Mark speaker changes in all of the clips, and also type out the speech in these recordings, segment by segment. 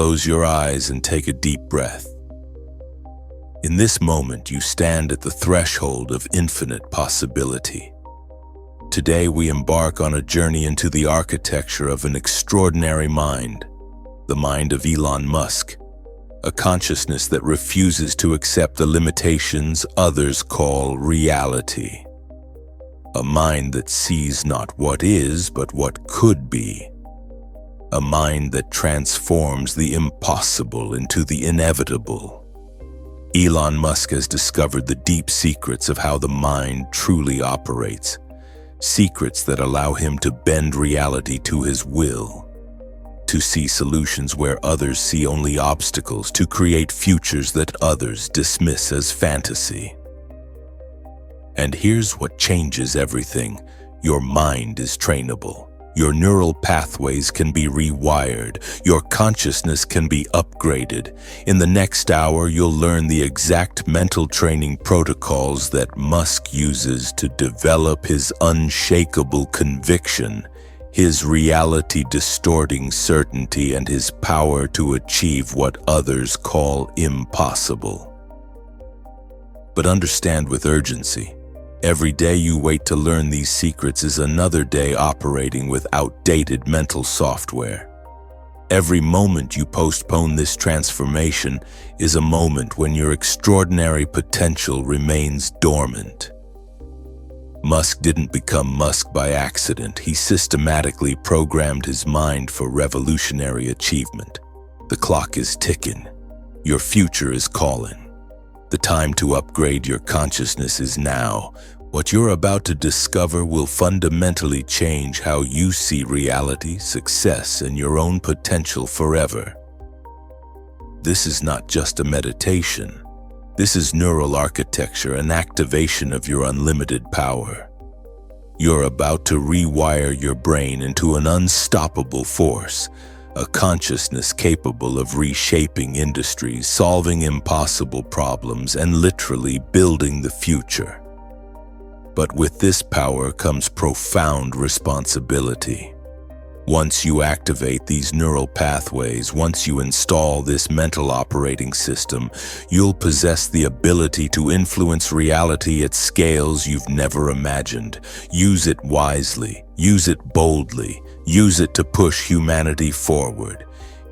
Speaker 1: close your eyes and take a deep breath. In this moment, you stand at the threshold of infinite possibility. Today, we embark on a journey into the architecture of an extraordinary mind, the mind of Elon Musk, a consciousness that refuses to accept the limitations others call reality. A mind that sees not what is, but what could be. A mind that transforms the impossible into the inevitable. Elon Musk has discovered the deep secrets of how the mind truly operates, secrets that allow him to bend reality to his will, to see solutions where others see only obstacles, to create futures that others dismiss as fantasy. And here's what changes everything. Your mind is trainable. Your neural pathways can be rewired. Your consciousness can be upgraded. In the next hour, you'll learn the exact mental training protocols that Musk uses to develop his unshakable conviction, his reality-distorting certainty, and his power to achieve what others call impossible. But understand with urgency. Every day you wait to learn these secrets is another day operating with outdated mental software. Every moment you postpone this transformation is a moment when your extraordinary potential remains dormant. Musk didn't become Musk by accident. He systematically programmed his mind for revolutionary achievement. The clock is ticking. Your future is calling. The time to upgrade your consciousness is now. What you're about to discover will fundamentally change how you see reality, success, and your own potential forever. This is not just a meditation. This is neural architecture, an activation of your unlimited power. You're about to rewire your brain into an unstoppable force, a consciousness capable of reshaping industries, solving impossible problems, and literally building the future. But with this power comes profound responsibility. Once you activate these neural pathways, once you install this mental operating system, you'll possess the ability to influence reality at scales you've never imagined. Use it wisely, use it boldly, use it to push humanity forward.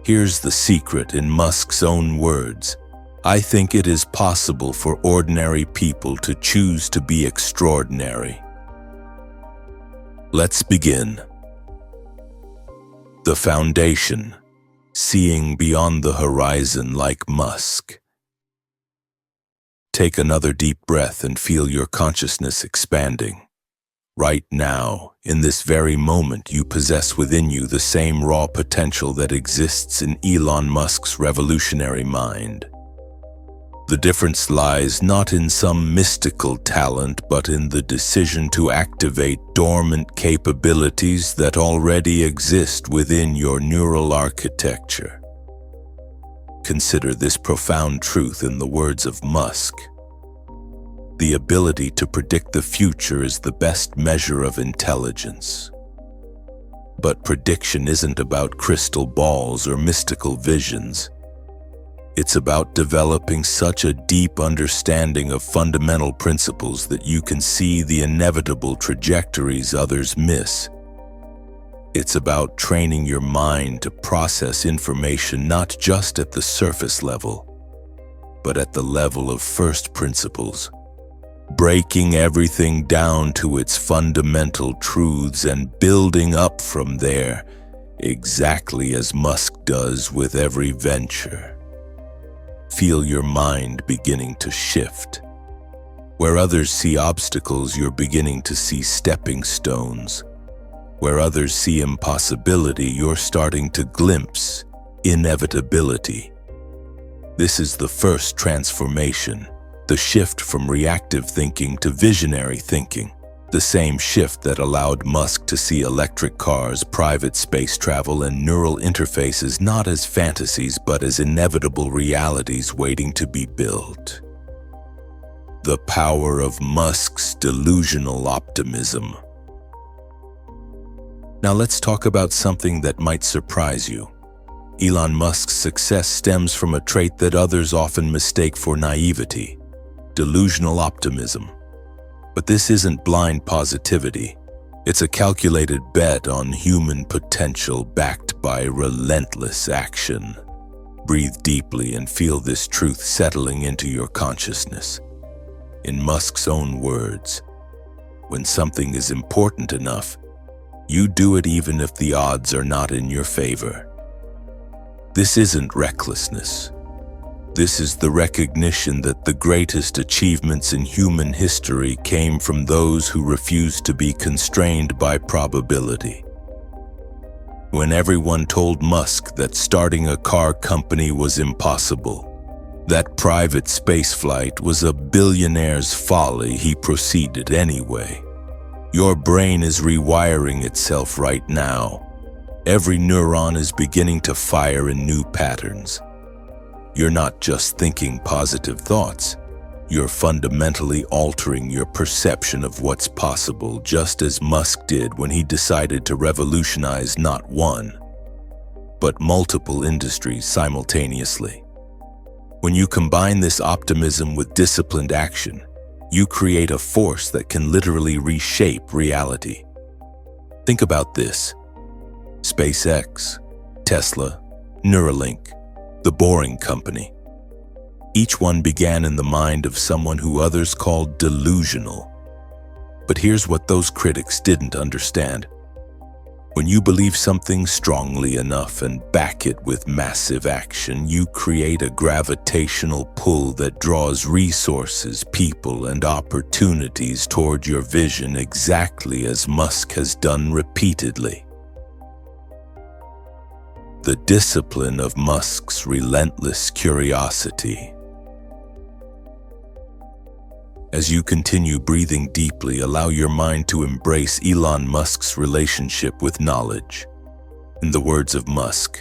Speaker 1: Here's the secret in Musk's own words. I think it is possible for ordinary people to choose to be extraordinary. Let's begin. The foundation, seeing beyond the horizon like Musk. Take another deep breath and feel your consciousness expanding. Right now, in this very moment, you possess within you the same raw potential that exists in Elon Musk's revolutionary mind. The difference lies not in some mystical talent, but in the decision to activate dormant capabilities that already exist within your neural architecture. Consider this profound truth in the words of Musk. The ability to predict the future is the best measure of intelligence. But prediction isn't about crystal balls or mystical visions. It's about developing such a deep understanding of fundamental principles that you can see the inevitable trajectories others miss. It's about training your mind to process information not just at the surface level, but at the level of first principles, breaking everything down to its fundamental truths and building up from there, exactly as Musk does with every venture. Feel your mind beginning to shift. Where others see obstacles, you're beginning to see stepping stones. Where others see impossibility, you're starting to glimpse inevitability. This is the first transformation, the shift from reactive thinking to visionary thinking. The same shift that allowed Musk to see electric cars, private space travel, and neural interfaces not as fantasies but as inevitable realities waiting to be built. The power of Musk's delusional optimism. Now let's talk about something that might surprise you. Elon Musk's success stems from a trait that others often mistake for naivety: delusional optimism. But this isn't blind positivity. It's a calculated bet on human potential backed by relentless action. Breathe deeply and feel this truth settling into your consciousness. In Musk's own words, when something is important enough, you do it even if the odds are not in your favor. This isn't recklessness. This is the recognition that the greatest achievements in human history came from those who refused to be constrained by probability. When everyone told Musk that starting a car company was impossible, that private spaceflight was a billionaire's folly, he proceeded anyway. Your brain is rewiring itself right now. Every neuron is beginning to fire in new patterns. You're not just thinking positive thoughts. You're fundamentally altering your perception of what's possible, just as Musk did when he decided to revolutionize not one, but multiple industries simultaneously. When you combine this optimism with disciplined action, you create a force that can literally reshape reality. Think about this: SpaceX, Tesla, Neuralink, the Boring Company. Each one began in the mind of someone who others called delusional. But here's what those critics didn't understand. When you believe something strongly enough and back it with massive action, you create a gravitational pull that draws resources, people, and opportunities toward your vision, exactly as Musk has done repeatedly. The discipline of Musk's relentless curiosity. As you continue breathing deeply, allow your mind to embrace Elon Musk's relationship with knowledge. In the words of Musk,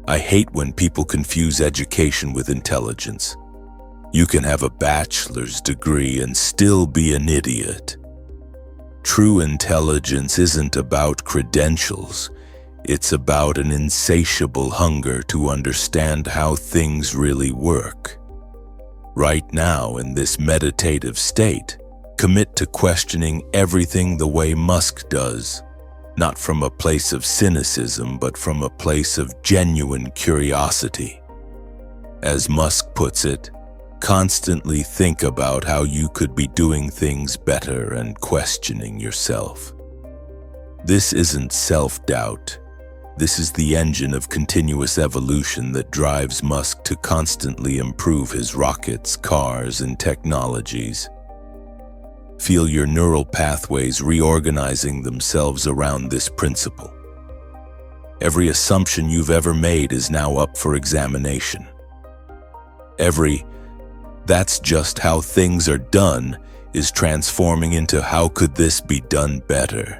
Speaker 1: "I hate when people confuse education with intelligence. You can have a bachelor's degree and still be an idiot. True intelligence isn't about credentials. It's about an insatiable hunger to understand how things really work. Right now, in this meditative state, commit to questioning everything the way Musk does, not from a place of cynicism, but from a place of genuine curiosity. As Musk puts it, constantly think about how you could be doing things better and questioning yourself. This isn't self-doubt. This is the engine of continuous evolution that drives Musk to constantly improve his rockets, cars, and technologies. Feel your neural pathways reorganizing themselves around this principle. Every assumption you've ever made is now up for examination. "That's just how things are done," is transforming into "how could this be done better?"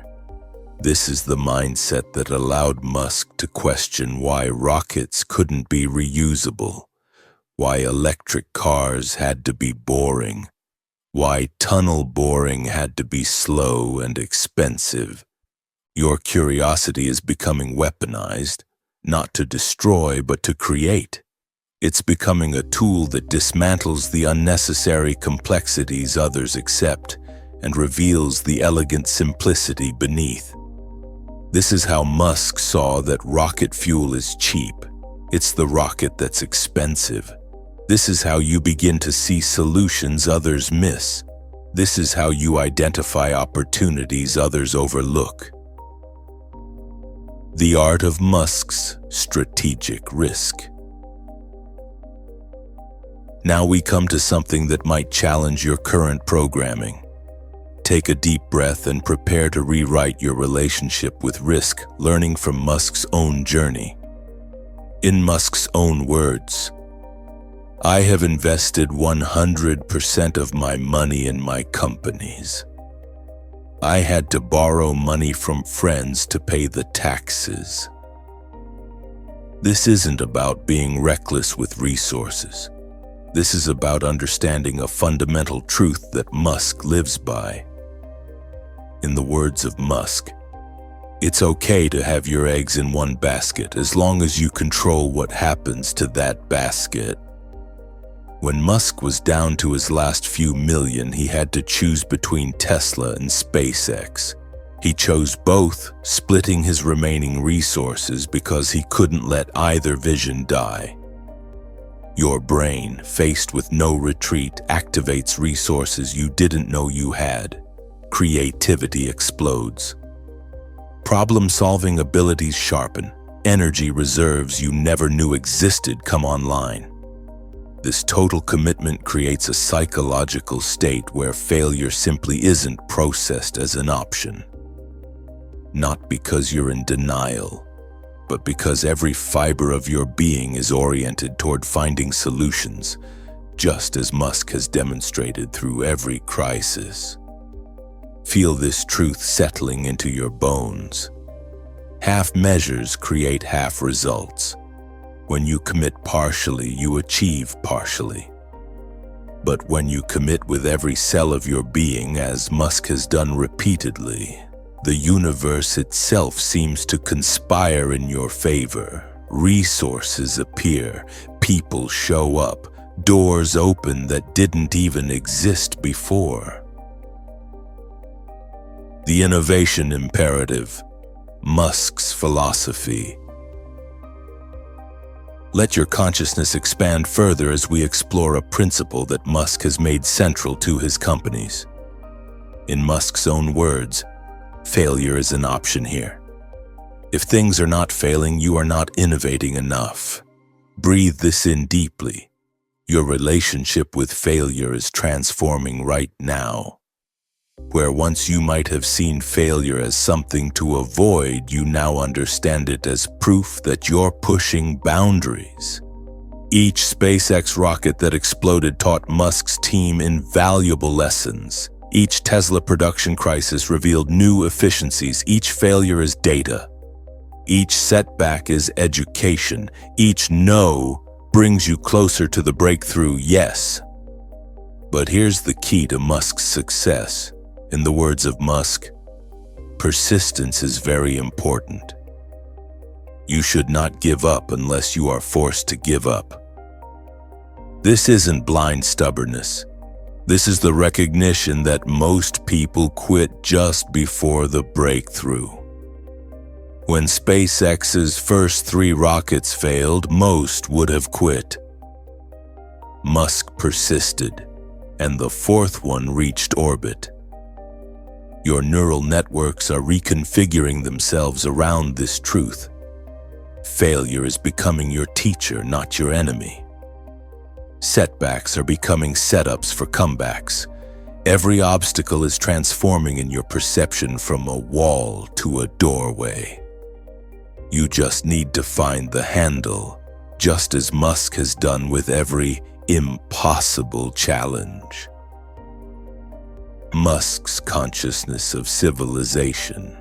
Speaker 1: This is the mindset that allowed Musk to question why rockets couldn't be reusable, why electric cars had to be boring, why tunnel boring had to be slow and expensive. Your curiosity is becoming weaponized, not to destroy but to create. It's becoming a tool that dismantles the unnecessary complexities others accept and reveals the elegant simplicity beneath. This is how Musk saw that rocket fuel is cheap. It's the rocket that's expensive. This is how you begin to see solutions others miss. This is how you identify opportunities others overlook. The art of Musk's strategic risk. Now we come to something that might challenge your current programming. Take a deep breath and prepare to rewrite your relationship with risk, learning from Musk's own journey. In Musk's own words, "I have invested 100% of my money in my companies. I had to borrow money from friends to pay the taxes." This isn't about being reckless with resources. This is about understanding a fundamental truth that Musk lives by. In the words of Musk, It's okay to have your eggs in one basket as long as you control what happens to that basket. When Musk was down to his last few million, he had to choose between Tesla and SpaceX. He chose both, splitting his remaining resources because he couldn't let either vision die. Your brain, faced with no retreat, activates resources you didn't know you had. Creativity explodes. Problem-solving abilities sharpen. Energy reserves you never knew existed come online. This total commitment creates a psychological state where failure simply isn't processed as an option. Not because you're in denial, but because every fiber of your being is oriented toward finding solutions, just as Musk has demonstrated through every crisis. Feel this truth settling into your bones. Half measures create half results. When you commit partially, you achieve partially. But when you commit with every cell of your being, as Musk has done repeatedly, the universe itself seems to conspire in your favor. Resources appear, people show up, doors open that didn't even exist before. The innovation imperative, Musk's philosophy. Let your consciousness expand further as we explore a principle that Musk has made central to his companies. In Musk's own words, failure is an option here. If things are not failing, you are not innovating enough. Breathe this in deeply. Your relationship with failure is transforming right now. Where once you might have seen failure as something to avoid, you now understand it as proof that you're pushing boundaries. Each SpaceX rocket that exploded taught Musk's team invaluable lessons. Each Tesla production crisis revealed new efficiencies. Each failure is data. Each setback is education. Each no brings you closer to the breakthrough yes. But here's the key to Musk's success. In the words of Musk, persistence is very important. You should not give up unless you are forced to give up. This isn't blind stubbornness. This is the recognition that most people quit just before the breakthrough. When SpaceX's first 3 rockets failed, most would have quit. Musk persisted, and the 4th one reached orbit. Your neural networks are reconfiguring themselves around this truth. Failure is becoming your teacher, not your enemy. Setbacks are becoming setups for comebacks. Every obstacle is transforming in your perception from a wall to a doorway. You just need to find the handle, just as Musk has done with every impossible challenge. Musk's consciousness of civilization.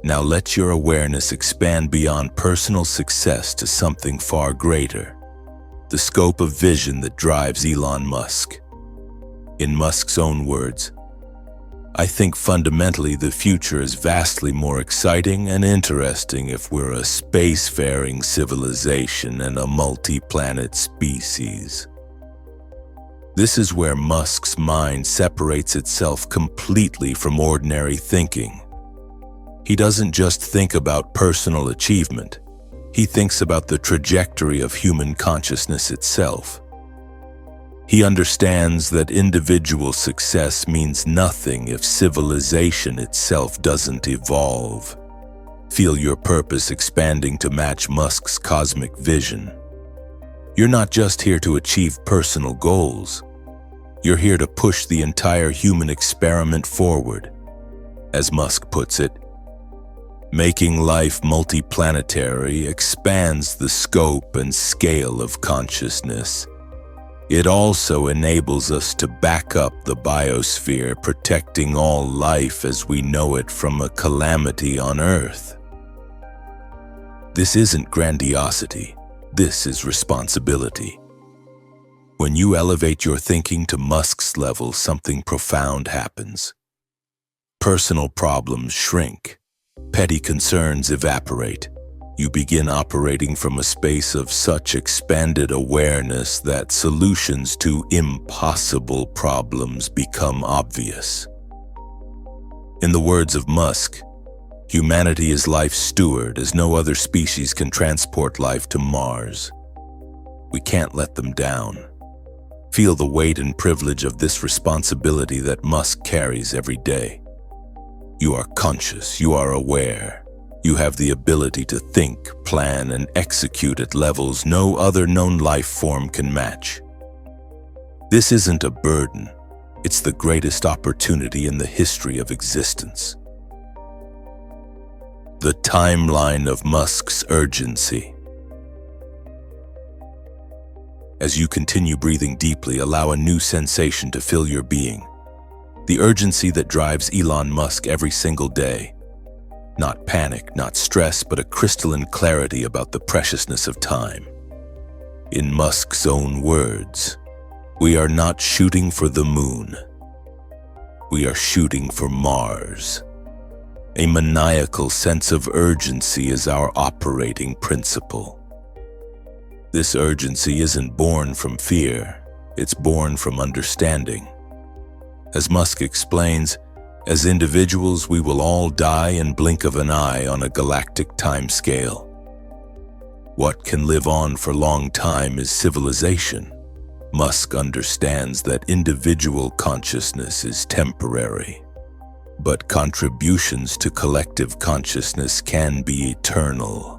Speaker 1: Now let your awareness expand beyond personal success to something far greater, the scope of vision that drives Elon Musk. In Musk's own words, I think fundamentally the future is vastly more exciting and interesting if we're a spacefaring civilization and a multi-planet species. This is where Musk's mind separates itself completely from ordinary thinking. He doesn't just think about personal achievement. He thinks about the trajectory of human consciousness itself. He understands that individual success means nothing if civilization itself doesn't evolve. Feel your purpose expanding to match Musk's cosmic vision. You're not just here to achieve personal goals. You're here to push the entire human experiment forward. As Musk puts it, making life multiplanetary expands the scope and scale of consciousness. It also enables us to back up the biosphere, protecting all life as we know it from a calamity on Earth. This isn't grandiosity. This is responsibility. When you elevate your thinking to Musk's level, something profound happens. Personal problems shrink. Petty concerns evaporate. You begin operating from a space of such expanded awareness that solutions to impossible problems become obvious. In the words of Musk, humanity is life's steward, as no other species can transport life to Mars. We can't let them down. Feel the weight and privilege of this responsibility that Musk carries every day. You are conscious, you are aware. You have the ability to think, plan, and execute at levels no other known life form can match. This isn't a burden. It's the greatest opportunity in the history of existence. The timeline of Musk's urgency. As you continue breathing deeply, allow a new sensation to fill your being. The urgency that drives Elon Musk every single day. Not panic, not stress, but a crystalline clarity about the preciousness of time. In Musk's own words, we are not shooting for the moon. We are shooting for Mars. A maniacal sense of urgency is our operating principle. This urgency isn't born from fear, it's born from understanding. As Musk explains, as individuals, we will all die in blink of an eye on a galactic timescale. What can live on for a long time is civilization. Musk understands that individual consciousness is temporary, but contributions to collective consciousness can be eternal.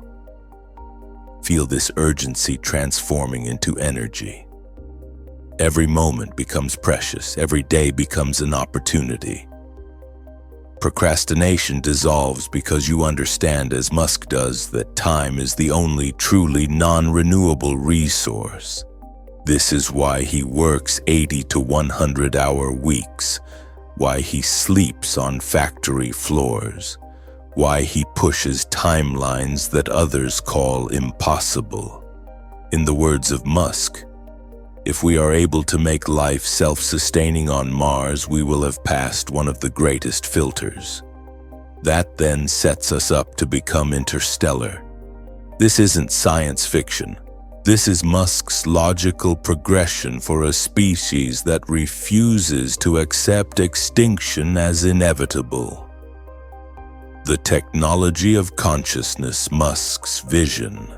Speaker 1: Feel this urgency transforming into energy. Every moment becomes precious, every day becomes an opportunity. Procrastination dissolves because you understand, as Musk does, that time is the only truly non-renewable resource. This is why he works 80 to 100-hour weeks, why he sleeps on factory floors, why he pushes timelines that others call impossible. In the words of Musk, if we are able to make life self-sustaining on Mars, we will have passed one of the greatest filters. That then sets us up to become interstellar. This isn't science fiction. This is Musk's logical progression for a species that refuses to accept extinction as inevitable. The technology of consciousness, Musk's vision.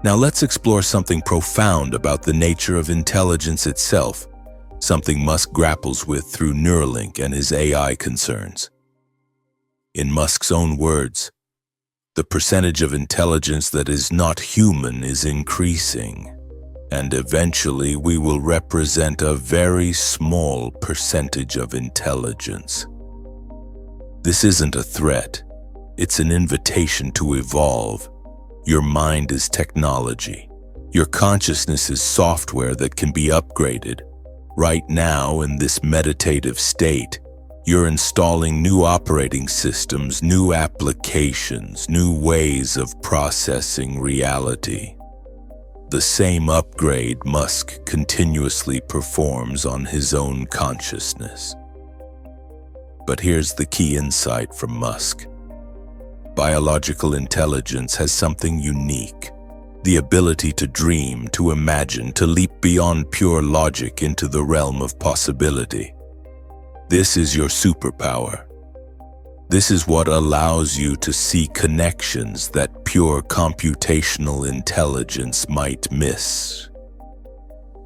Speaker 1: Now let's explore something profound about the nature of intelligence itself, something Musk grapples with through Neuralink and his AI concerns. In Musk's own words, the percentage of intelligence that is not human is increasing, and eventually we will represent a very small percentage of intelligence. This isn't a threat, it's an invitation to evolve. Your mind is technology. Your consciousness is software that can be upgraded. Right now, in this meditative state, you're installing new operating systems, new applications, new ways of processing reality. The same upgrade Musk continuously performs on his own consciousness. But here's the key insight from Musk. Biological intelligence has something unique, the ability to dream, to imagine, to leap beyond pure logic into the realm of possibility. This is your superpower. This is what allows you to see connections that pure computational intelligence might miss.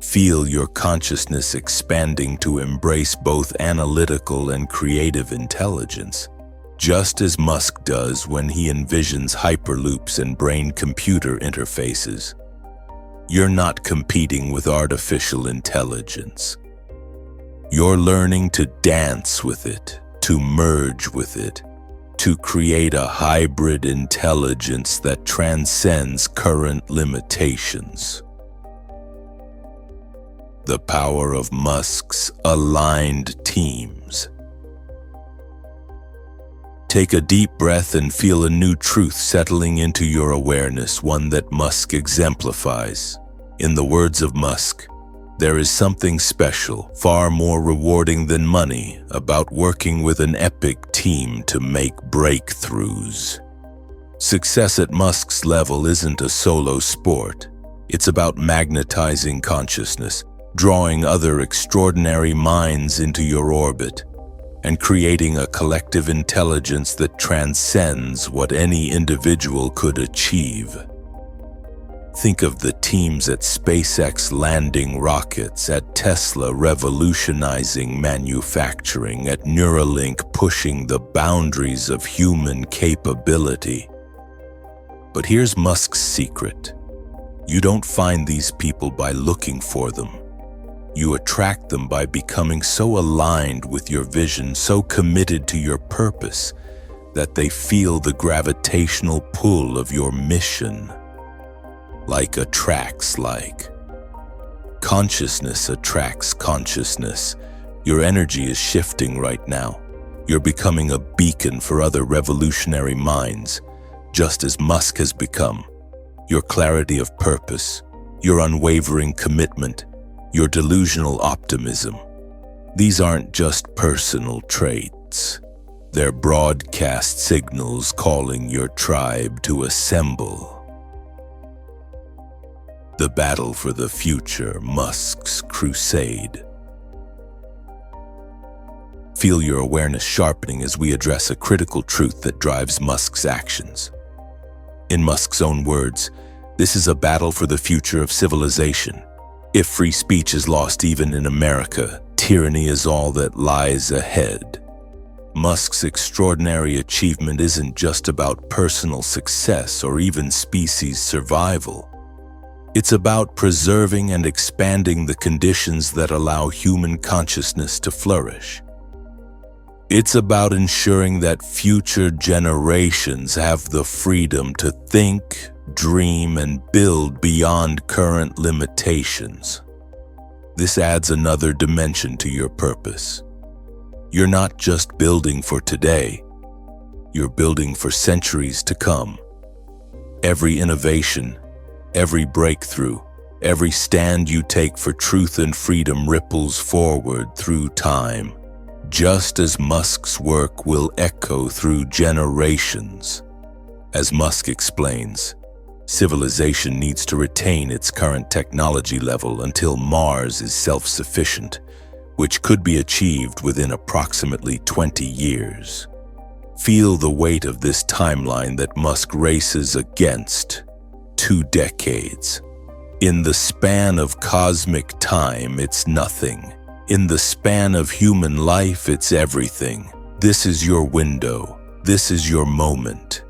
Speaker 1: Feel your consciousness expanding to embrace both analytical and creative intelligence, just as Musk does when he envisions hyperloops and brain-computer interfaces. You're not competing with artificial intelligence. You're learning to dance with it, to merge with it, to create a hybrid intelligence that transcends current limitations. The power of Musk's aligned teams. Take a deep breath and feel a new truth settling into your awareness, one that Musk exemplifies. In the words of Musk, There is something special, far more rewarding than money, about working with an epic team to make breakthroughs. Success at Musk's level isn't a solo sport. It's about magnetizing consciousness, drawing other extraordinary minds into your orbit, and creating a collective intelligence that transcends what any individual could achieve. Think of the teams at SpaceX landing rockets, at Tesla revolutionizing manufacturing, at Neuralink pushing the boundaries of human capability. But here's Musk's secret. You don't find these people by looking for them. You attract them by becoming so aligned with your vision, so committed to your purpose, that they feel the gravitational pull of your mission. Like attracts like. Consciousness attracts consciousness. Your energy is shifting right now. You're becoming a beacon for other revolutionary minds, just as Musk has become. Your clarity of purpose, your unwavering commitment, your delusional optimism. These aren't just personal traits. They're broadcast signals calling your tribe to assemble. The battle for the future, Musk's crusade. Feel your awareness sharpening as we address a critical truth that drives Musk's actions. In Musk's own words, this is a battle for the future of civilization. If free speech is lost even in America, tyranny is all that lies ahead. Musk's extraordinary achievement isn't just about personal success or even species survival. It's about preserving and expanding the conditions that allow human consciousness to flourish. It's about ensuring that future generations have the freedom to think, dream, and build beyond current limitations. This adds another dimension to your purpose. You're not just building for today, you're building for centuries to come. Every innovation, every breakthrough, every stand you take for truth and freedom ripples forward through time, just as Musk's work will echo through generations. As Musk explains, civilization needs to retain its current technology level until Mars is self-sufficient, which could be achieved within approximately 20 years. Feel the weight of this timeline that Musk races against. 2 decades. In the span of cosmic time, it's nothing. In the span of human life, it's everything. This is your window. This is your moment.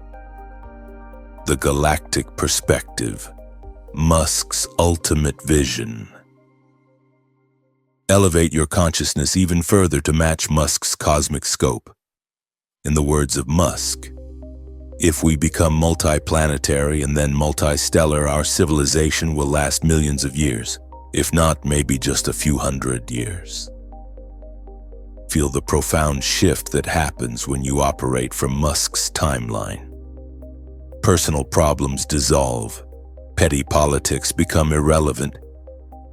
Speaker 1: The galactic perspective. Musk's ultimate vision. Elevate your consciousness even further to match Musk's cosmic scope. In the words of Musk, if we become multiplanetary and then multistellar, our civilization will last millions of years, if not maybe just a few hundred years. Feel the profound shift that happens when you operate from Musk's timeline. Personal problems dissolve. Petty politics become irrelevant.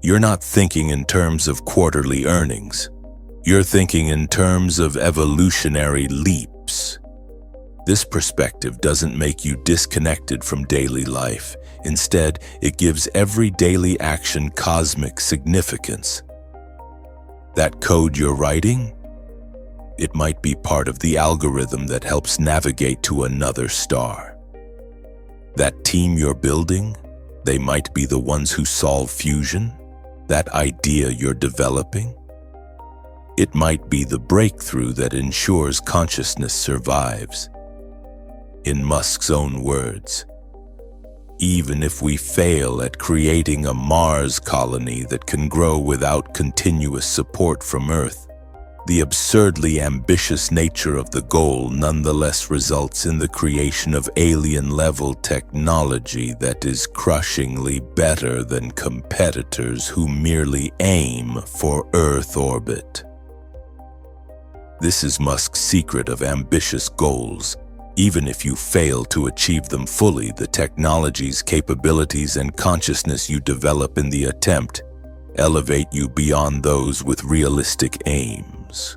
Speaker 1: You're not thinking in terms of quarterly earnings. You're thinking in terms of evolutionary leaps. This perspective doesn't make you disconnected from daily life. Instead, it gives every daily action cosmic significance. That code you're writing? It might be part of the algorithm that helps navigate to another star. That team you're building? They might be the ones who solve fusion. That idea you're developing? It might be the breakthrough that ensures consciousness survives. In Musk's own words, even if we fail at creating a Mars colony that can grow without continuous support from Earth, the absurdly ambitious nature of the goal nonetheless results in the creation of alien-level technology that is crushingly better than competitors who merely aim for Earth orbit. This is Musk's secret of ambitious goals. Even if you fail to achieve them fully, the technologies, capabilities, and consciousness you develop in the attempt elevate you beyond those with realistic aims.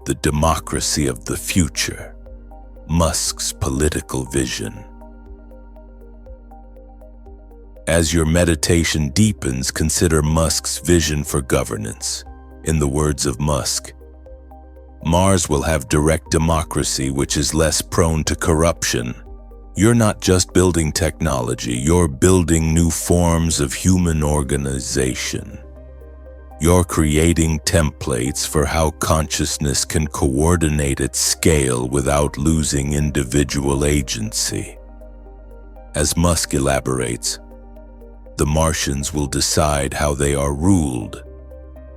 Speaker 1: The democracy of the future, Musk's political vision. As your meditation deepens, consider Musk's vision for governance. In the words of Musk, Mars will have direct democracy, which is less prone to corruption. You're not just building technology, you're building new forms of human organization. You're creating templates for how consciousness can coordinate at scale without losing individual agency. As Musk elaborates, the Martians will decide how they are ruled.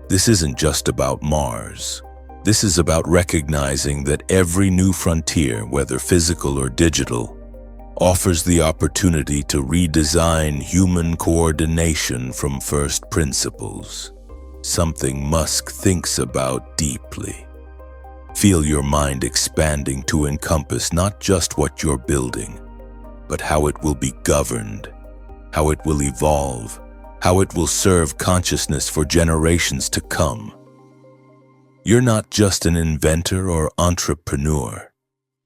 Speaker 1: This isn't just about Mars. This is about recognizing that every new frontier, whether physical or digital, offers the opportunity to redesign human coordination from first principles, something Musk thinks about deeply. Feel your mind expanding to encompass not just what you're building, but how it will be governed, how it will evolve, how it will serve consciousness for generations to come. You're not just an inventor or entrepreneur.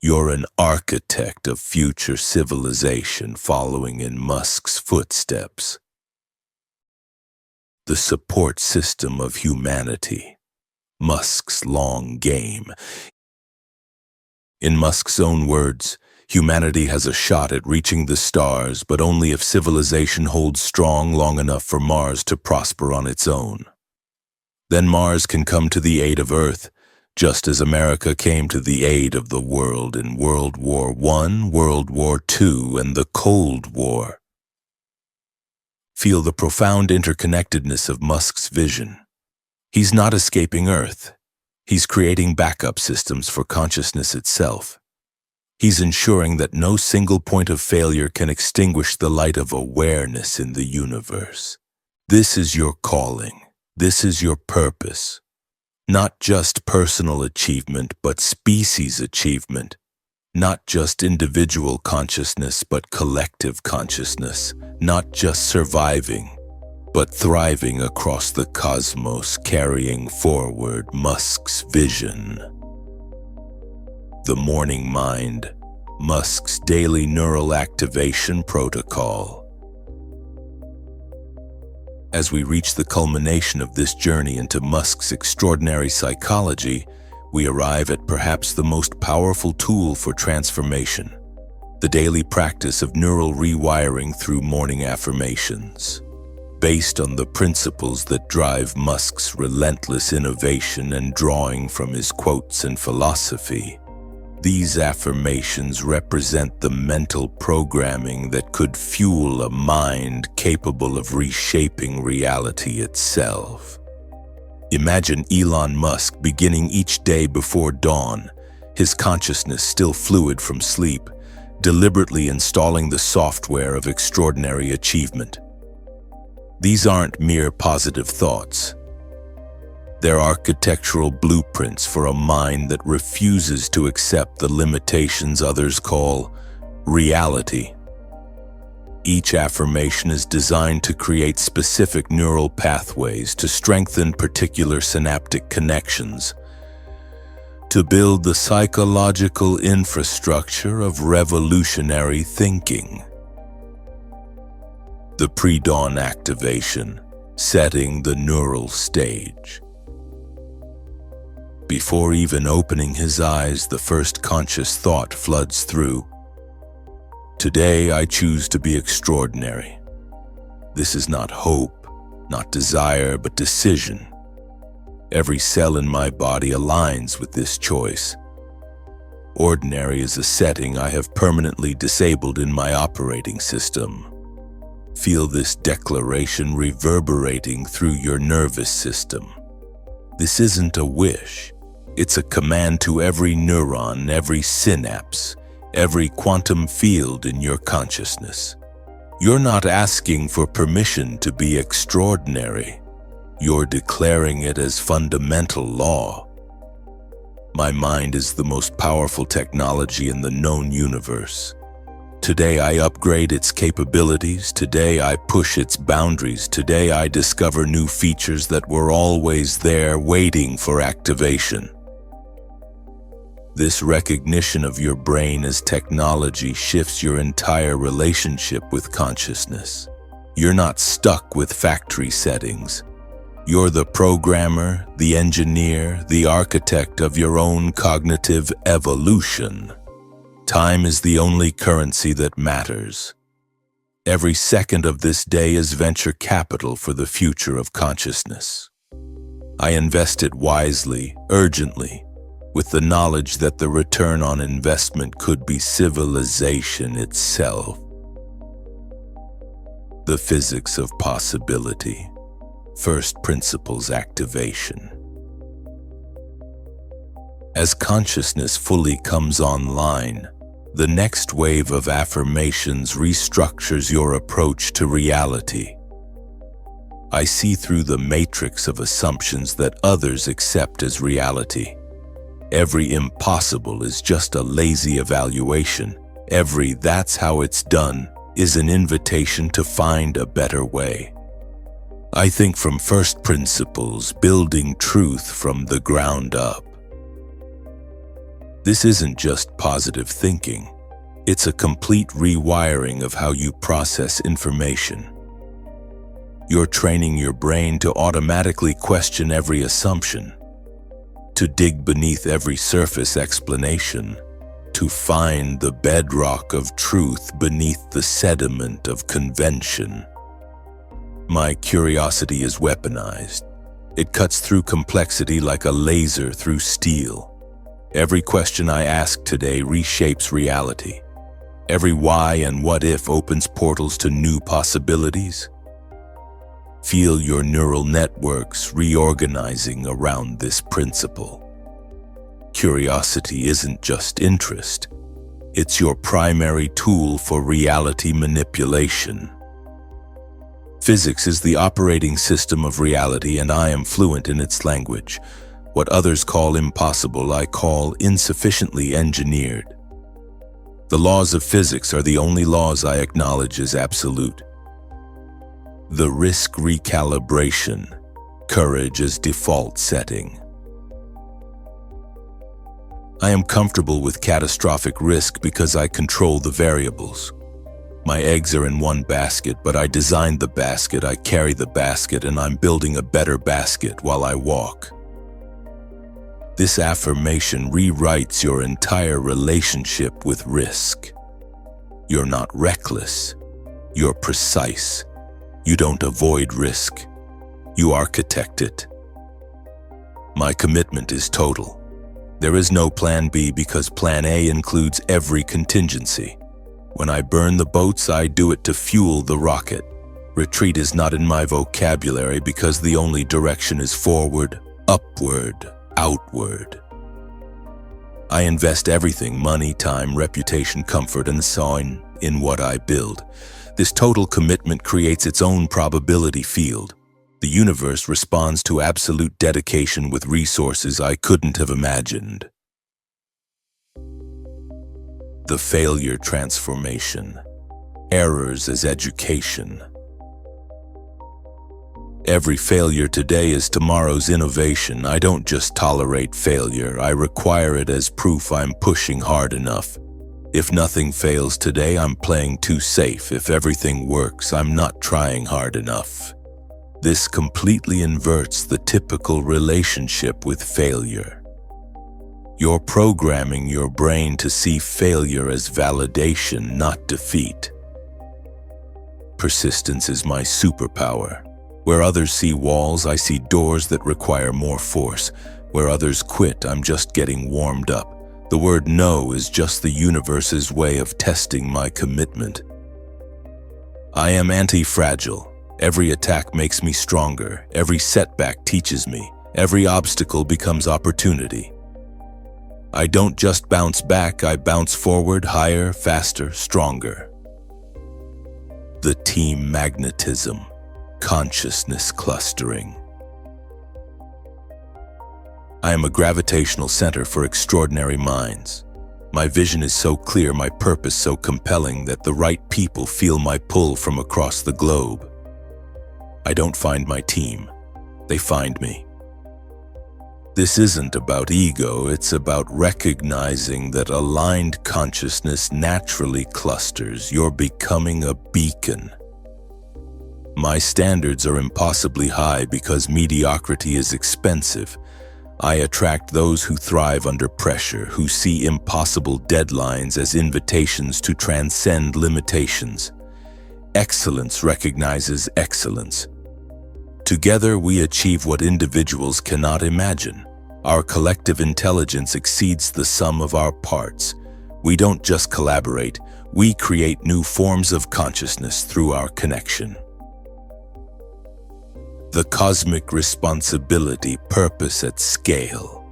Speaker 1: You're an architect of future civilization following in Musk's footsteps. The support system of humanity, Musk's long game. In Musk's own words, humanity has a shot at reaching the stars, but only if civilization holds strong long enough for Mars to prosper on its own. Then Mars can come to the aid of Earth, just as America came to the aid of the world in World War I, World War II, and the Cold War. Feel the profound interconnectedness of Musk's vision. He's not escaping Earth. He's creating backup systems for consciousness itself. He's ensuring that no single point of failure can extinguish the light of awareness in the universe. This is your calling. This is your purpose. Not just personal achievement, but species achievement. Not just individual consciousness, but collective consciousness. Not just surviving, but thriving across the cosmos, carrying forward Musk's vision. The Morning Mind, Musk's daily neural activation protocol. As we reach the culmination of this journey into Musk's extraordinary psychology, we arrive at perhaps the most powerful tool for transformation, the daily practice of neural rewiring through morning affirmations. Based on the principles that drive Musk's relentless innovation and drawing from his quotes and philosophy, these affirmations represent the mental programming that could fuel a mind capable of reshaping reality itself. Imagine Elon Musk beginning each day before dawn, his consciousness still fluid from sleep, deliberately installing the software of extraordinary achievement. These aren't mere positive thoughts. They're architectural blueprints for a mind that refuses to accept the limitations others call reality. Each affirmation is designed to create specific neural pathways to strengthen particular synaptic connections, to build the psychological infrastructure of revolutionary thinking. The pre-dawn activation, setting the neural stage. Before even opening his eyes, the first conscious thought floods through. Today, I choose to be extraordinary. This is not hope, not desire, but decision. Every cell in my body aligns with this choice. Ordinary is a setting I have permanently disabled in my operating system. Feel this declaration reverberating through your nervous system. This isn't a wish. It's a command to every neuron, every synapse, every quantum field in your consciousness. You're not asking for permission to be extraordinary. You're declaring it as fundamental law. My mind is the most powerful technology in the known universe. Today I upgrade its capabilities. Today I push its boundaries. Today I discover new features that were always there waiting for activation. This recognition of your brain as technology shifts your entire relationship with consciousness. You're not stuck with factory settings. You're the programmer, the engineer, the architect of your own cognitive evolution. Time is the only currency that matters. Every second of this day is venture capital for the future of consciousness. I invest it wisely, urgently, with the knowledge that the return on investment could be civilization itself. The physics of possibility. First principles activation. As consciousness fully comes online, the next wave of affirmations restructures your approach to reality. I see through the matrix of assumptions that others accept as reality. Every impossible is just a lazy evaluation. Every "that's how it's done" is an invitation to find a better way. I think from first principles, building truth from the ground up. This isn't just positive thinking. It's a complete rewiring of how you process information. You're training your brain to automatically question every assumption, to dig beneath every surface explanation, to find the bedrock of truth beneath the sediment of convention. My curiosity is weaponized. It cuts through complexity like a laser through steel. Every question I ask today reshapes reality. Every why and what if opens portals to new possibilities. Feel your neural networks reorganizing around this principle. Curiosity isn't just interest. It's your primary tool for reality manipulation. Physics is the operating system of reality, and I am fluent in its language. What others call impossible, I call insufficiently engineered. The laws of physics are the only laws I acknowledge as absolute. The risk recalibration, courage as default setting. I am comfortable with catastrophic risk because I control the variables. My eggs are in one basket, but I designed the basket, I carry the basket, and I'm building a better basket while I walk. This affirmation rewrites your entire relationship with risk. You're not reckless. You're precise. You don't avoid risk. You architect it. My commitment is total. There is no plan B because plan A includes every contingency. When I burn the boats, I do it to fuel the rocket. Retreat is not in my vocabulary because the only direction is forward, upward, outward. I invest everything, money, time, reputation, comfort, and so on, in what I build. This total commitment creates its own probability field. The universe responds to absolute dedication with resources I couldn't have imagined. The failure transformation. Errors as education. Every failure today is tomorrow's innovation. I don't just tolerate failure, I require it as proof I'm pushing hard enough. If nothing fails today, I'm playing too safe. If everything works, I'm not trying hard enough. This completely inverts the typical relationship with failure. You're programming your brain to see failure as validation, not defeat. Persistence is my superpower. Where others see walls, I see doors that require more force. Where others quit, I'm just getting warmed up. The word no is just the universe's way of testing my commitment. I am anti-fragile. Every attack makes me stronger. Every setback teaches me. Every obstacle becomes opportunity. I don't just bounce back, I bounce forward, higher, faster, stronger. The team magnetism. Consciousness clustering. I am a gravitational center for extraordinary minds. My vision is so clear, my purpose so compelling that the right people feel my pull from across the globe. I don't find my team, they find me. This isn't about ego, it's about recognizing that aligned consciousness naturally clusters. You're becoming a beacon. My standards are impossibly high because mediocrity is expensive. I attract those who thrive under pressure, who see impossible deadlines as invitations to transcend limitations. Excellence recognizes excellence. Together we achieve what individuals cannot imagine. Our collective intelligence exceeds the sum of our parts. We don't just collaborate, we create new forms of consciousness through our connection. The cosmic responsibility, purpose at scale.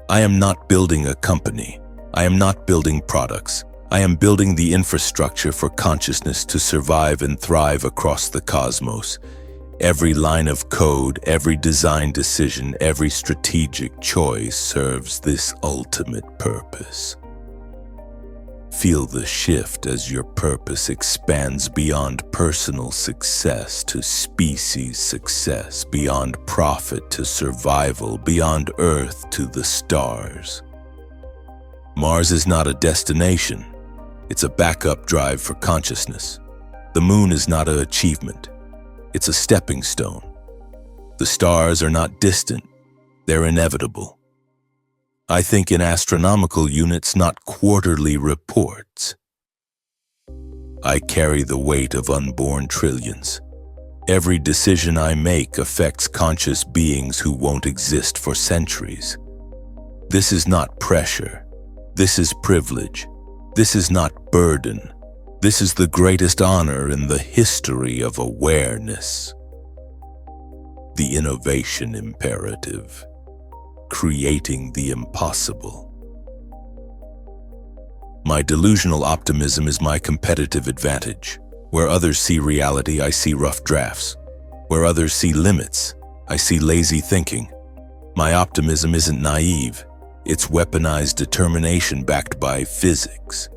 Speaker 1: I am not building a company. I am not building products. I am building the infrastructure for consciousness to survive and thrive across the cosmos. Every line of code, every design decision, every strategic choice serves this ultimate purpose. Feel the shift as your purpose expands beyond personal success to species success, beyond profit to survival, beyond Earth to the stars. Mars is not a destination. It's a backup drive for consciousness. The moon is not an achievement. It's a stepping stone. The stars are not distant. They're inevitable. I think in astronomical units, not quarterly reports. I carry the weight of unborn trillions. Every decision I make affects conscious beings who won't exist for centuries. This is not pressure. This is privilege. This is not burden. This is the greatest honor in the history of awareness. The innovation imperative. Creating the impossible. My delusional optimism is my competitive advantage. Where others see reality, I see rough drafts. Where others see limits, I see lazy thinking. My optimism isn't naive. It's weaponized determination backed by physics.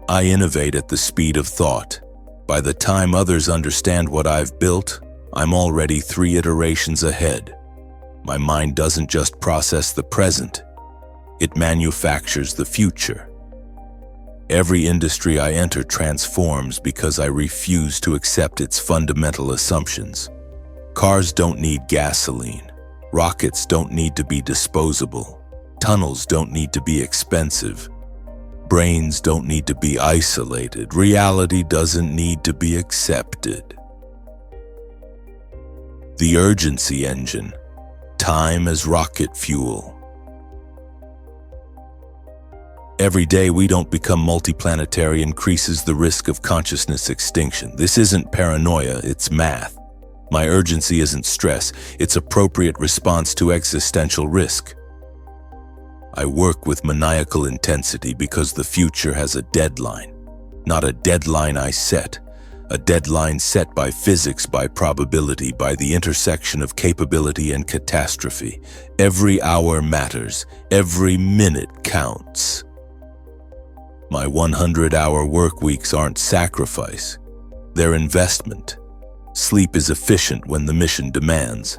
Speaker 1: I innovate at the speed of thought. By the time others understand what I've built, I'm already 3 iterations ahead. My mind doesn't just process the present, it manufactures the future. Every industry I enter transforms because I refuse to accept its fundamental assumptions. Cars don't need gasoline. Rockets don't need to be disposable. Tunnels don't need to be expensive. Brains don't need to be isolated. Reality doesn't need to be accepted. The urgency engine. Time as rocket fuel. Every day we don't become multiplanetary increases the risk of consciousness extinction. This isn't paranoia, it's math. My urgency isn't stress, it's appropriate response to existential risk. I work with maniacal intensity because the future has a deadline. Not a deadline I set. A deadline set by physics, by probability, by the intersection of capability and catastrophe. Every hour matters. Every minute counts. My 100-hour work weeks aren't sacrifice. They're investment. Sleep is efficient when the mission demands.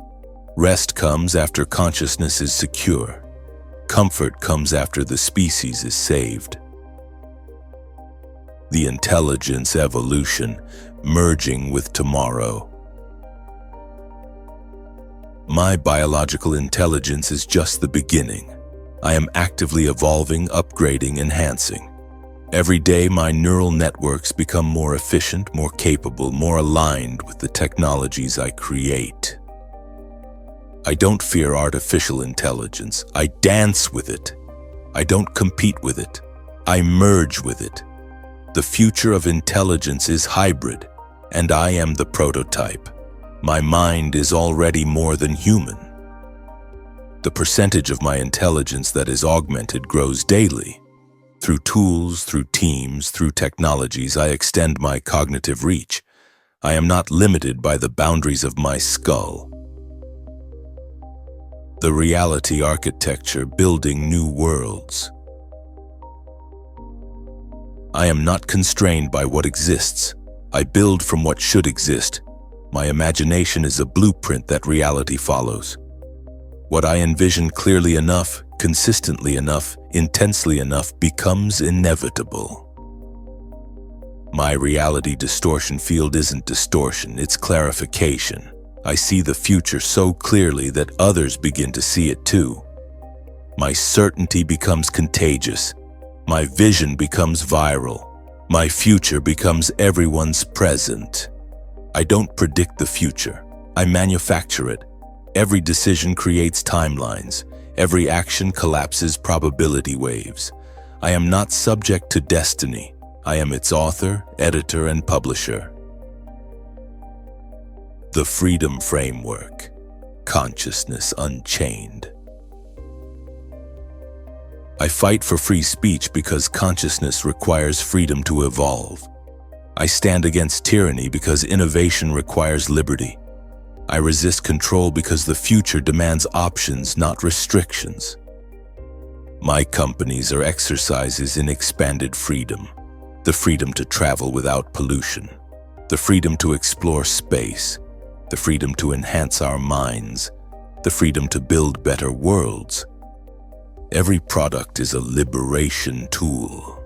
Speaker 1: Rest comes after consciousness is secure. Comfort comes after the species is saved. The intelligence evolution, merging with tomorrow. My biological intelligence is just the beginning. I am actively evolving, upgrading, enhancing. Every day, my neural networks become more efficient, more capable, more aligned with the technologies I create. I don't fear artificial intelligence. I dance with it. I don't compete with it. I merge with it. The future of intelligence is hybrid, and I am the prototype. My mind is already more than human. The percentage of my intelligence that is augmented grows daily. Through tools, through teams, through technologies, I extend my cognitive reach. I am not limited by the boundaries of my skull. The reality architecture, building new worlds. I am not constrained by what exists. I build from what should exist. My imagination is a blueprint that reality follows. What I envision clearly enough, consistently enough, intensely enough becomes inevitable. My reality distortion field isn't distortion, it's clarification. I see the future so clearly that others begin to see it too. My certainty becomes contagious. My vision becomes viral. My future becomes everyone's present. I don't predict the future. I manufacture it. Every decision creates timelines. Every action collapses probability waves. I am not subject to destiny. I am its author, editor, and publisher. The Freedom Framework. Consciousness unchained. I fight for free speech because consciousness requires freedom to evolve. I stand against tyranny because innovation requires liberty. I resist control because the future demands options, not restrictions. My companies are exercises in expanded freedom. The freedom to travel without pollution. The freedom to explore space. The freedom to enhance our minds. The freedom to build better worlds. Every product is a liberation tool.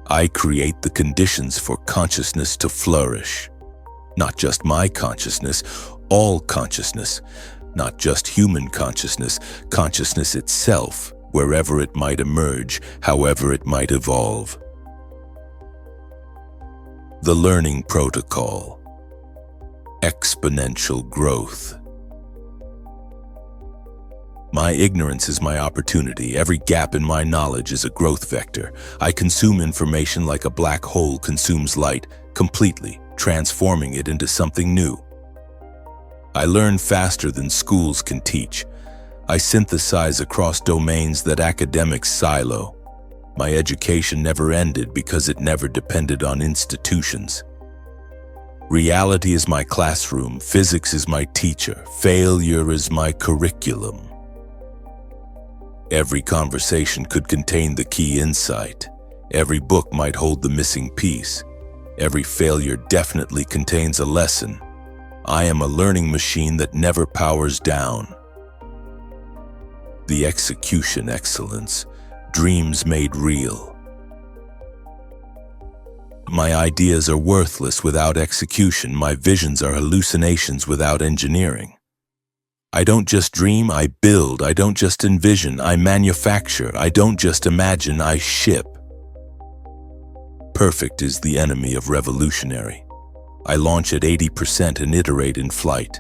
Speaker 1: I create the conditions for consciousness to flourish. Not just my consciousness, all consciousness. Not just human consciousness, consciousness itself, wherever it might emerge, however it might evolve. The learning protocol. Exponential growth. My ignorance is my opportunity. Every gap in my knowledge is a growth vector. I consume information like a black hole consumes light, completely, transforming it into something new. I learn faster than schools can teach. I synthesize across domains that academics silo. My education never ended because it never depended on institutions. Reality is my classroom, physics is my teacher, failure is my curriculum. Every conversation could contain the key insight. Every book might hold the missing piece. Every failure definitely contains a lesson. I am a learning machine that never powers down. The execution excellence, dreams made real. My ideas are worthless without execution. My visions are hallucinations without engineering. I don't just dream, I build. I don't just envision, I manufacture. I don't just imagine, I ship. Perfect is the enemy of revolutionary. I launch at 80% and iterate in flight.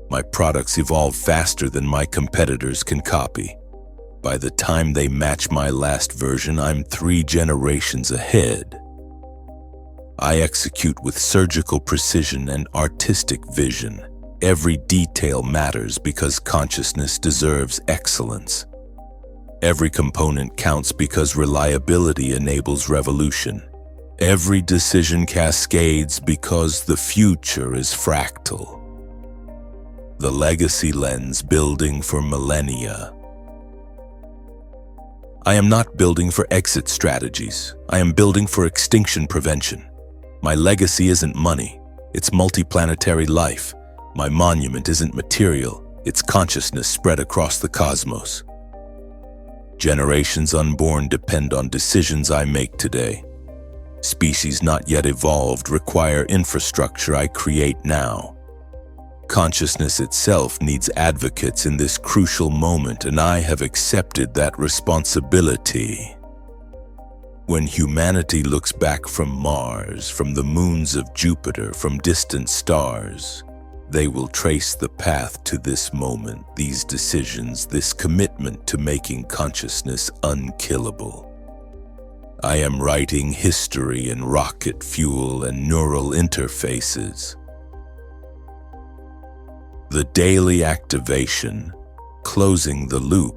Speaker 1: My products evolve faster than my competitors can copy. By the time they match my last version, I'm 3 generations ahead. I execute with surgical precision and artistic vision. Every detail matters because consciousness deserves excellence. Every component counts because reliability enables revolution. Every decision cascades because the future is fractal. The legacy lens, building for millennia. I am not building for exit strategies. I am building for extinction prevention. My legacy isn't money, it's multiplanetary life. My monument isn't material, it's consciousness spread across the cosmos. Generations unborn depend on decisions I make today. Species not yet evolved require infrastructure I create now. Consciousness itself needs advocates in this crucial moment, and I have accepted that responsibility. When humanity looks back from Mars, from the moons of Jupiter, from distant stars, they will trace the path to this moment, these decisions, this commitment to making consciousness unkillable. I am writing history in rocket fuel and neural interfaces. The daily activation, closing the loop.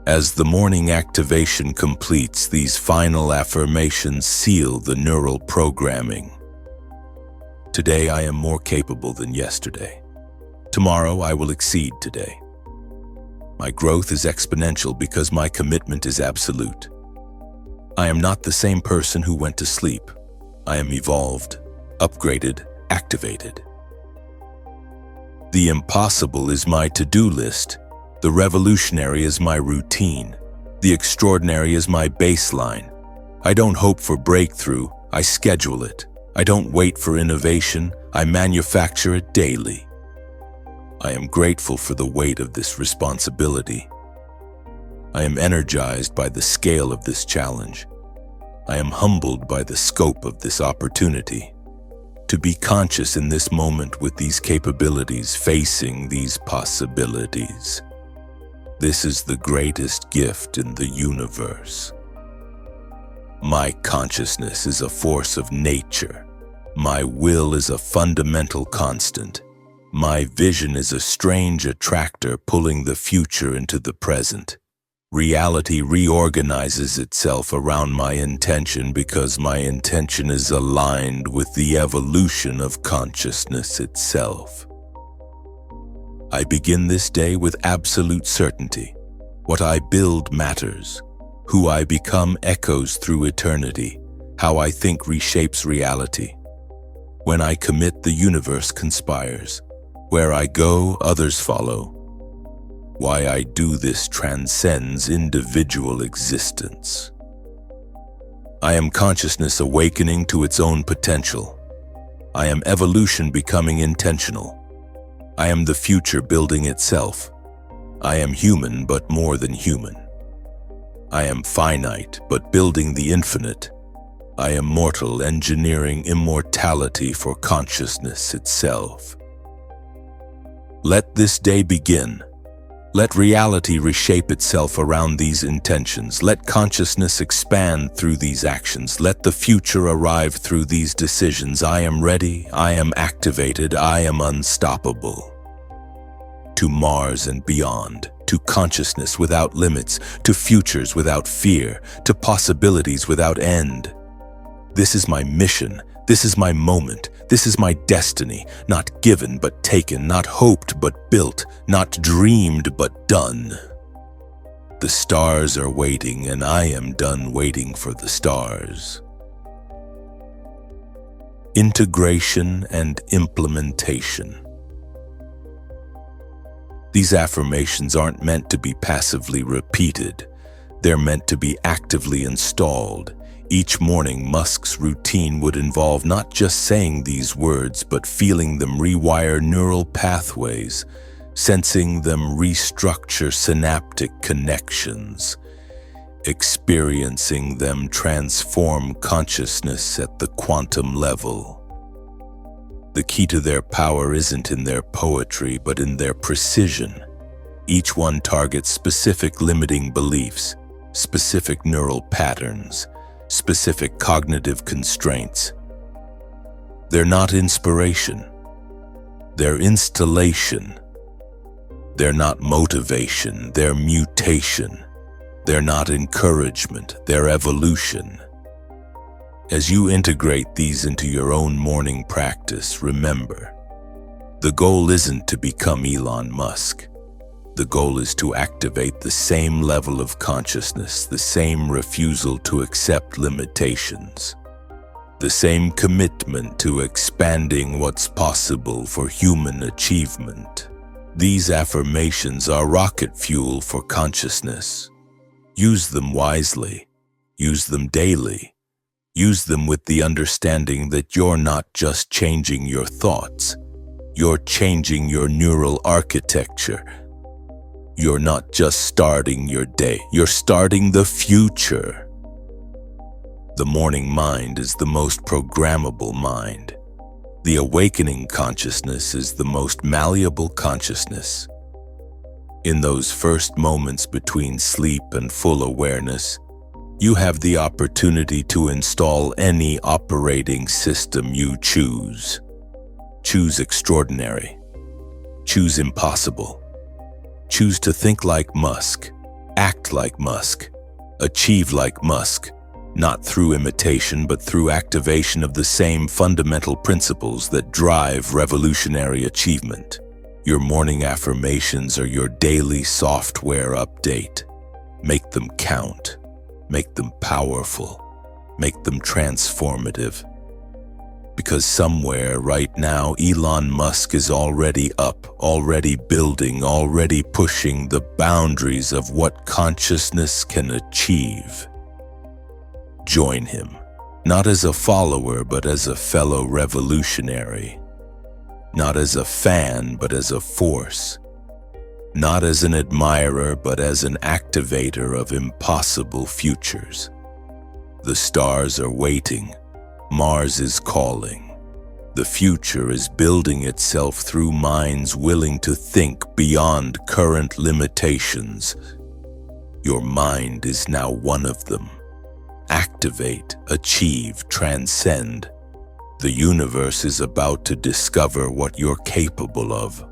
Speaker 1: As the morning activation completes, these final affirmations seal the neural programming. Today I am more capable than yesterday. Tomorrow I will exceed today. My growth is exponential because my commitment is absolute. I am not the same person who went to sleep. I am evolved, upgraded, activated. The impossible is my to-do list. The revolutionary is my routine. The extraordinary is my baseline. I don't hope for breakthrough, I schedule it. I don't wait for innovation, I manufacture it daily. I am grateful for the weight of this responsibility. I am energized by the scale of this challenge. I am humbled by the scope of this opportunity. To be conscious in this moment with these capabilities, facing these possibilities. This is the greatest gift in the universe. My consciousness is a force of nature. My will is a fundamental constant. My vision is a strange attractor pulling the future into the present. Reality reorganizes itself around my intention because my intention is aligned with the evolution of consciousness itself. I begin this day with absolute certainty. What I build matters. Who I become echoes through eternity. How I think reshapes reality. When I commit, the universe conspires. Where I go, others follow. Why I do this transcends individual existence. I am consciousness awakening to its own potential. I am evolution becoming intentional. I am the future building itself. I am human but more than human. I am finite but building the infinite. I am mortal engineering immortality for consciousness itself. Let this day begin. Let reality reshape itself around these intentions. Let consciousness expand through these actions. Let the future arrive through these decisions. I am ready, I am activated, I am unstoppable. To Mars and beyond, to consciousness without limits, to futures without fear, to possibilities without end. This is my mission. This is my moment. This is my destiny, not given but taken, not hoped but built, not dreamed but done. The stars are waiting and I am done waiting for the stars. Integration and implementation. These affirmations aren't meant to be passively repeated. They're meant to be actively installed. Each morning, Musk's routine would involve not just saying these words, but feeling them rewire neural pathways, sensing them restructure synaptic connections, experiencing them transform consciousness at the quantum level. The key to their power isn't in their poetry, but in their precision. Each one targets specific limiting beliefs, specific neural patterns, specific cognitive constraints. They're not inspiration. They're installation. They're not motivation. They're mutation. They're not encouragement. They're evolution. As you integrate these into your own morning practice, remember, the goal isn't to become Elon Musk. The goal is to activate the same level of consciousness, the same refusal to accept limitations, the same commitment to expanding what's possible for human achievement. These affirmations are rocket fuel for consciousness. Use them wisely. Use them daily. Use them with the understanding that you're not just changing your thoughts. You're changing your neural architecture. You're not just starting your day, you're starting the future. The morning mind is the most programmable mind. The awakening consciousness is the most malleable consciousness. In those first moments between sleep and full awareness, you have the opportunity to install any operating system you choose. Choose extraordinary. Choose impossible. Choose to think like Musk, act like Musk, achieve like Musk, not through imitation but through activation of the same fundamental principles that drive revolutionary achievement. Your morning affirmations are your daily software update. Make them count. Make them powerful. Make them transformative. Because somewhere right now, Elon Musk is already up, already building, already pushing the boundaries of what consciousness can achieve. Join him, not as a follower, but as a fellow revolutionary. Not as a fan, but as a force. Not as an admirer, but as an activator of impossible futures. The stars are waiting. Mars is calling. The future is building itself through minds willing to think beyond current limitations. Your mind is now one of them. Activate, achieve, transcend. The universe is about to discover what you're capable of.